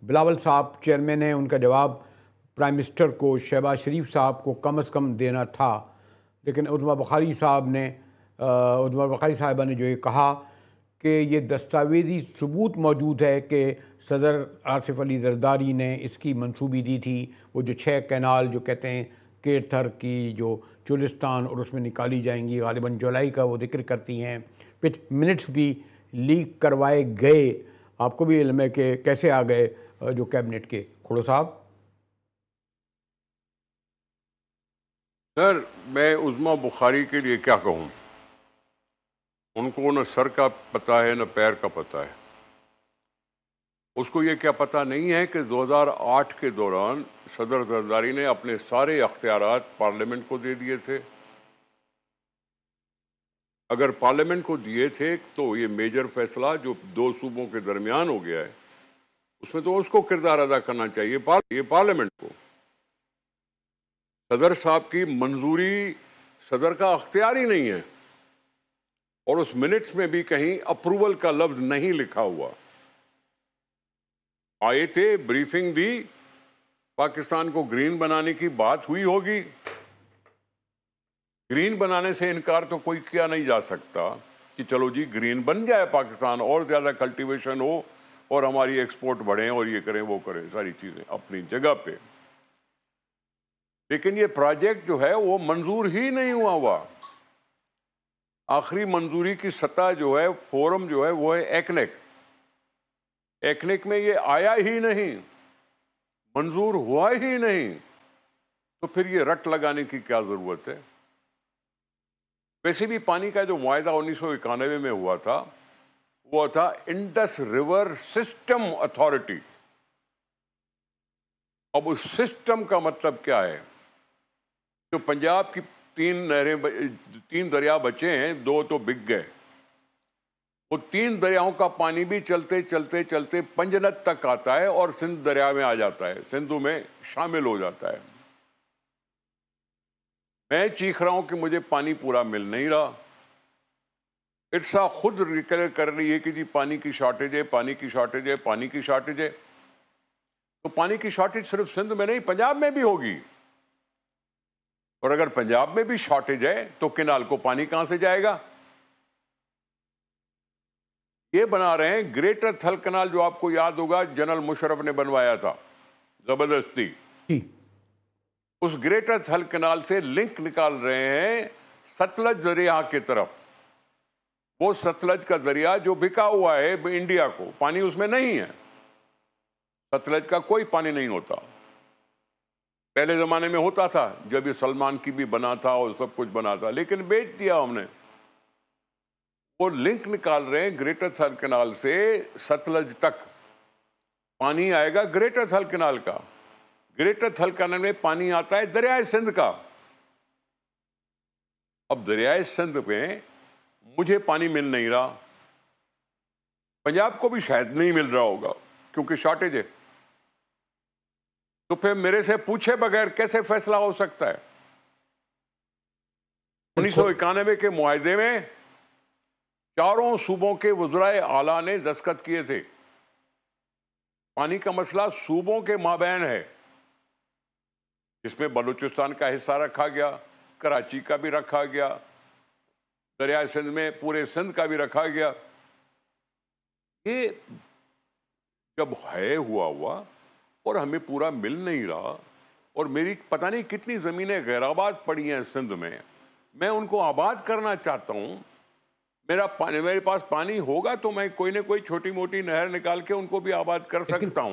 بلاول صاحب چیئرمین ہیں، ان کا جواب پرائم منسٹر کو شہباز شریف صاحب کو کم از کم دینا تھا، لیکن عظمیٰ بخاری صاحبہ نے جو یہ کہا کہ یہ دستاویزی ثبوت موجود ہے کہ صدر آصف علی زرداری نے اس کی منصوبی دی تھی، وہ جو 6 کینال جو کہتے ہیں کیرتھر کی جو چولستان اور اس میں نکالی جائیں گی، غالباً جولائی کا وہ ذکر کرتی ہیں، پھر منٹس بھی لیک کروائے گئے۔ آپ کو بھی علم ہے کہ کیسے آ گئے جو کیبنٹ کے کھڑو صاحب؟ سر میں عظمیٰ بخاری کے لیے کیا کہوں، ان کو نہ سر کا پتہ ہے نہ پیر کا پتہ ہے۔ اس کو یہ کیا پتہ نہیں ہے کہ 2008 کے دوران صدر زرداری نے اپنے سارے اختیارات پارلیمنٹ کو دے دیے تھے۔ اگر پارلیمنٹ کو دیے تھے تو یہ میجر فیصلہ جو 2 صوبوں کے درمیان ہو گیا ہے، اس میں تو اس کو کردار ادا کرنا چاہیے، یہ پارلیمنٹ کو۔ صدر صاحب کی منظوری صدر کا اختیار ہی نہیں ہے، اور اس منٹس میں بھی کہیں اپروول کا لفظ نہیں لکھا ہوا۔ آئے تھے، بریفنگ دی، پاکستان کو گرین بنانے کی بات ہوئی ہوگی۔ گرین بنانے سے انکار تو کوئی کیا نہیں جا سکتا کہ چلو جی گرین بن جائے پاکستان، اور زیادہ کلٹیویشن ہو اور ہماری ایکسپورٹ بڑھیں اور یہ کریں وہ کریں، ساری چیزیں اپنی جگہ پہ۔ لیکن یہ پروجیکٹ جو ہے وہ منظور ہی نہیں ہوا۔ آخری منظوری کی سطح جو ہے، فورم جو ہے، وہ ہے ایکنک۔ ایکنک میں یہ آیا ہی نہیں، منظور ہوا ہی نہیں، تو پھر یہ رٹ لگانے کی کیا ضرورت ہے؟ ویسے بھی پانی کا جو معاہدہ 1991 میں ہوا تھا، وہ تھا انڈس ریور سسٹم اتھارٹی۔ اب اس سسٹم کا مطلب کیا ہے؟ جو پنجاب کی 3 دریا بچے ہیں، 2 تو بک گئے، وہ 3 دریاؤں کا پانی بھی چلتے چلتے چلتے پنجنت تک آتا ہے اور سندھ دریا میں آ جاتا ہے، سندھو میں شامل ہو جاتا ہے۔ میں چیخ رہا ہوں کہ مجھے پانی پورا مل نہیں رہا، ارسا خود ریکلیئر کر رہی ہے کہ جی پانی کی شارٹیج ہے، پانی کی شارٹیج ہے، پانی کی شارٹیج ہے۔ تو پانی کی شارٹیج صرف سندھ میں نہیں، پنجاب میں بھی ہوگی، اور اگر پنجاب میں بھی شارٹیج ہے تو کینال کو پانی کہاں سے جائے گا؟ یہ بنا رہے ہیں گریٹر تھل کنال، جو آپ کو یاد ہوگا جنرل مشرف نے بنوایا تھا زبردستی۔ اس گریٹر تھل کنال سے لنک نکال رہے ہیں ستلج دریا کی طرف۔ وہ ستلج کا دریا جو بکا ہوا ہے انڈیا کو، پانی اس میں نہیں ہے، ستلج کا کوئی پانی نہیں ہوتا۔ پہلے زمانے میں ہوتا تھا جب یہ سلمان کی بھی بنا تھا اور سب کچھ بنا تھا، لیکن بیچ دیا ہم نے۔ وہ لنک نکال رہے ہیں گریٹر تھل کنال سے ستلج تک، پانی آئے گا گریٹر تھل کنال کا۔ گریٹر تھل کنال میں پانی آتا ہے دریائے سندھ کا۔ اب دریائے سندھ میں مجھے پانی مل نہیں رہا، پنجاب کو بھی شاید نہیں مل رہا ہوگا کیونکہ شارٹیج ہے، تو پھر میرے سے پوچھے بغیر کیسے فیصلہ ہو سکتا ہے؟ 1991 کے معاہدے میں 4 صوبوں کے وزرائے اعلیٰ نے دستخط کیے تھے۔ پانی کا مسئلہ صوبوں کے مابین ہے، جس میں بلوچستان کا حصہ رکھا گیا، کراچی کا بھی رکھا گیا، دریائے سندھ میں پورے سندھ کا بھی رکھا گیا۔ یہ جب ہے ہوا اور ہمیں پورا مل نہیں رہا، اور میری پتہ نہیں کتنی زمینیں غیر آباد پڑی ہیں سندھ میں ان کو آباد کرنا چاہتا ہوں۔ میرے پاس پانی ہوگا تو میں کوئی نہ کوئی چھوٹی موٹی نہر نکال کے ان کو بھی آباد کر سکتا ہوں۔